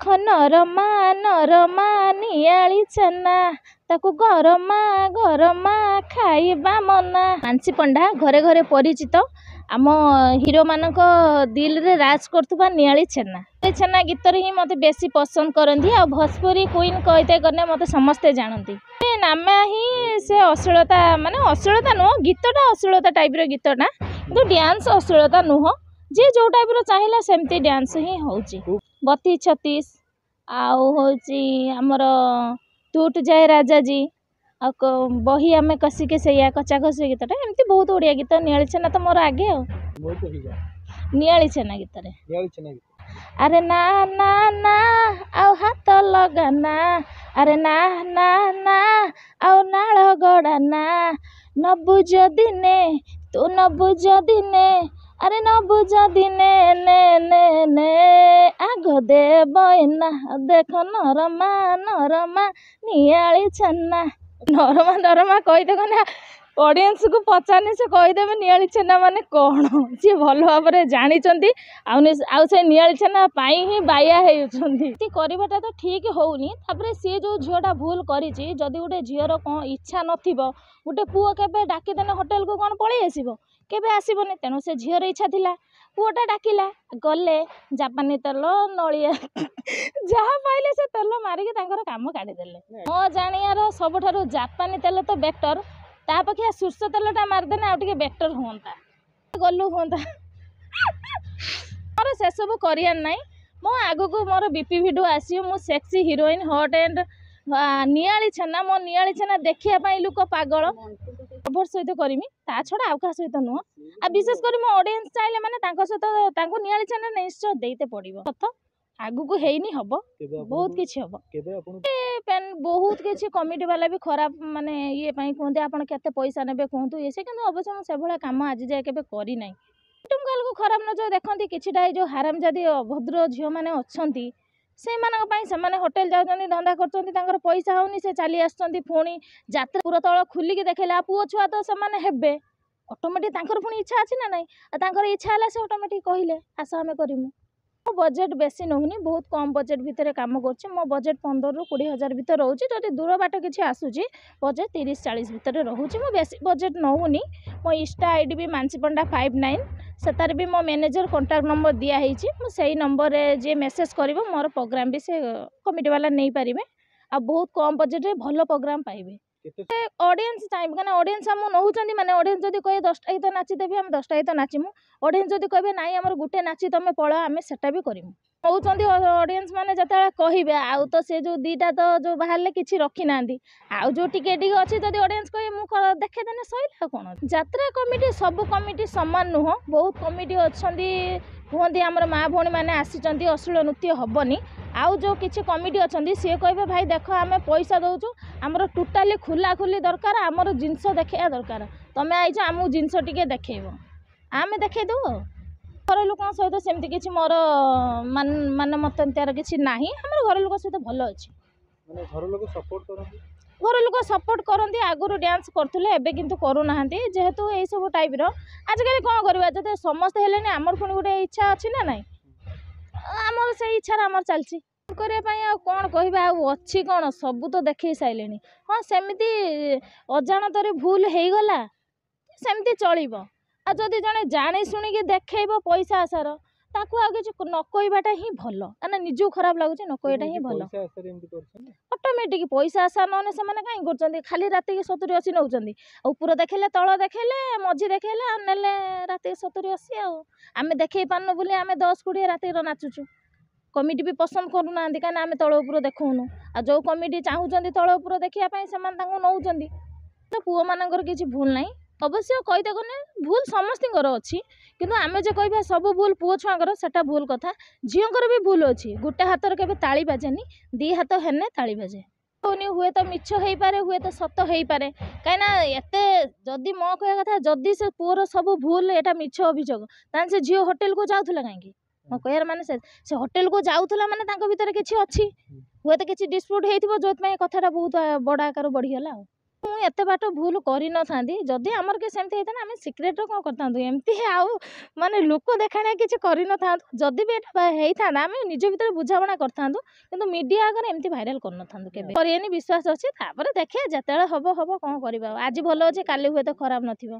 देख नरमा नरमा नियाली चना ताकू गरमा गरमा खाइबा मना। मानसी पंडा घरे घरे परिचित आम हिरो मानक दिल रे राज करथुबा नियाली छेना। छेना गीत रे ही मते बेसी पसंद करंदी आ भोजपुरी क्वीन कहते गने मते समस्ते जानती। नामा ही से अश्लीलता माने अश्लीलता नुह गीतटा अश्लीलता टाइप रो गीतटा किंतु डांस अश्लीलता नुह जे जो टाइप रो चाहिला सेमती डांस ही होची। 32-36 आउ होची हमर टूट जाए राजा जी आ बही आमे कसी के सैया कच्चा खसी गीतटा एमती बहुत ओडिया गीत नियाली छेना तो मोर आगे आ नियाली छेना गीत रे अरे ना ना ना आउ हाथ लगाना अरे ना ना ना आउ नाल गड़ाना न बुझ दिने तू न बुझ दिने अरे न बुझ दिने ने ने ने आग दे बयना देख नरमा नरमा नियाली छेना। नरमा नरमा कहीदे कने ऑडियंस को पचारने से कहीदेवे नियाली छेना माने कौन सी भल भाव जानी आउ से नियाली छेना पाई ही बाया करवाटा तो ठीक होनी। सी जो झीटा भूल करी जदि गोटे झीर कौन इच्छा नथिबो गोटे पुओ केबे डाकिदेने होटेल को कौन पलि आसिबो केबे आसिबोनी। तेणु से झीर इच्छा थिला पुओटा डाकिला गले जापानी तेल नलिया जहाँ पाइले से तेल मारिक काम काढ़ीदेले। मो जानियार सबुठारु जापानी तेल तो बेटर ता पक्षे सोर्ष तेलटा मारिदेने आउ टिके बेटर हुंता गलु हुंता मोर से सब करियार नाई। मो आगु को मोर बीपी वीडियो आसी मु सेक्सी हीरोइन हॉट एंड नियाली छेना मो नियाली छेना देखिया पाई लोक पागल खबर सहित करमी ता छड़ा आउ का सहित नुह आ विशेष कर मो ऑडियंस चाहिले माने तांको सहित तांको नियाली छेना निश्चय देते पड़िबो कथ आगु को हेइनी हबो बहुत किछि हबो पेन बहुत किछि कमिटी वाला भी खराब माने ये पाई कहते आपन केते पैसा नेबे कहतु ये से किंतु अवश्य मु से भला काम आज जाय केबे करी नै। टुमकाल को खराब नजर देखंती किछिटा जो हरामजादी अभद्र झियो माने अछंती से मानक पाई से माने होटल जाउछंती धंदा करछंती तांकर पैसा होनी से चली आछंती फोनी यात्रा पूरा तळ खुली के देखेला पुओ छुआ तो से माने हेबे ऑटोमेटिक तांकर फोनी इच्छा अछि ना नै आ तांकर इच्छा हला से ऑटोमेटिक कहिले आसा हमें करिमु। मो बजेट बेसी नहुनी बहुत कम बजेट भितर काम करछि। मो बजेट 15 ରୁ 20 हजार भितर रहउछि जदि दूर बाट किछि आसुछि बजेट 30-40 भितर रहउछि। मो बेसी बजेट नहुनी। मो इंस्टा आईडी भी मानसी पंडा 59 सेतार भी मो मैनेजर कांटेक्ट नंबर दिया हेछि मो सेही नंबर रे जे मेसेज करिवो मोर प्रोग्राम भी से कमिटी वाला नै पारिबे आ बहुत कम बजेट रे भलो प्रोग्राम पाइबे। ऑडियंस टाइम कना ऑडियंस हम नहुचंदी माने ऑडियंस जदि कहे 10टा गीत नाची देबी हम 10टा गीत नाचिमु ऑडियंस जदि कहबे नाई हमर गुटे नाची तमे पळा आमे सेटा भी करिमु नहुचंदी ऑडियंस माने जतळे कहिबे आउ तो से जो दीटा तो जो बाहरले किछि रखि नांदी आउ जो टिके टिके अछि जदि ऑडियंस कहे मु देखे देने सइला कोन यात्रा कमिटी सब कमिटी समान नुह बहुत कमिटी अछंदी कहंती हमर माँ भौणी माने आसीचंती अश्लील नृत्य हबनी आउ जो किछि कमिटी अछंदी से कहबे भाई देख आमे पैसा दउछु हमर टोटाली खुला खुली दरकार हमर जिंस देखैया दरकार तमे आइछ हमु जिंस टिके देखैबो आमे देखै दउ घर लोक सहित सेमती किछि मोर मान मतंत्यार किछि नाही हमर घर लोक सहित भलो अछि माने घर लोक सपोर्ट करंती घर लोक सपोर्ट करंती आगुरु डांस करथुले एबे किंतु करू नाहंती जेहेतु एई सब टाइप रो आजकल कोन करबा जते समस्त हेलेनी हमर पुनी गुटे इच्छा अछि ना नाही हमर से इच्छा हमर चलछि करे पाई आ कोन कहबा आ अछि कोन सब तो देखै साइलेनी हां सेमिति अजाणतरे भूल हेई गला सेमिति चलिबो आ जदि जने जानि सुनि के देखैबो पैसा आसार ताकू आ किछ न कहबाटा ही भलो अना निजु खराब लागुची न कहटा ही भलो पैसा आसरे एमती करछन ऑटोमेटिक पैसा आसा नने से माने काई करछंती खाली राती के 70-80 नउछंती ऊपर देखैले तळ देखैले मझी देखैले आ नेले राती 70-80 आ आमे देखै पानु बोली आमे 10-20 राती रो नाचुचु कमिटी भी पसंद करू नांदी काना आमे तळ ऊपर देखौनु आ जो कमिटी चाहुचंती तळ ऊपर देखिया पई समान तांगु नउचंती तो पुओ मानकर किछि भूल नाही अवश्य कहिदे कने भूल समस्तिंगर अछि किंतु आमे जे कहबा सब भूल पुओ छुआंकर सेटा भूल कथा झियोंकर भी भूल अछि गुटे हातर केबे ताली बाजेनी दी हाथ हेने ताली बाजे होनी हुए तो मिछ हेई पारे हुए तो सत हेई पारे काइना एते जदी मो कहया कथा जदी से पुओर सब भूल एटा मिछ अभियोग तान से झियो होटल को जाउथला कांकी मो कहयार माने से होटल को जाउथला माने तांको भीतर किछि अछि हुए तो किछि डिस्प्यूट हेइथिबो जोत में कथाटा बहुत बडा आकार बढ़ी गेला। ମୁଁ ଏତେ ବାଟ ଭୁଲ କରିନଥାନ୍ତି ଯଦି ଆମର କି ସେମିତି ହେଇଥାନ୍ତା ଆମେ ସିକ୍ରେଟରେ କ'ଣ କରିଥାନ୍ତୁ ଏମିତି ଆଉ ମାନେ ଲୋକ ଦେଖାଣିଆ କିଛି କରିନଥାନ୍ତୁ ଯଦି ବି ଏଇଟା ହେଇଥାନ୍ତା ଆମେ ନିଜ ଭିତରେ ବୁଝାମଣା କରିଥାନ୍ତୁ କିନ୍ତୁ ମିଡ଼ିଆ ଆଗରେ ଏମିତି ଭାଇରାଲ କରିନଥାନ୍ତୁ କେବେ କରିଏନି ବିଶ୍ୱାସ ଅଛି ତାପରେ ଦେଖିବା ଯେତେବେଳେ ହବ ହବ କ'ଣ କରିବା ଆଜି ଭଲ ଅଛି କାଲି ହୁଏତ ଖରାପ ନଥିବ।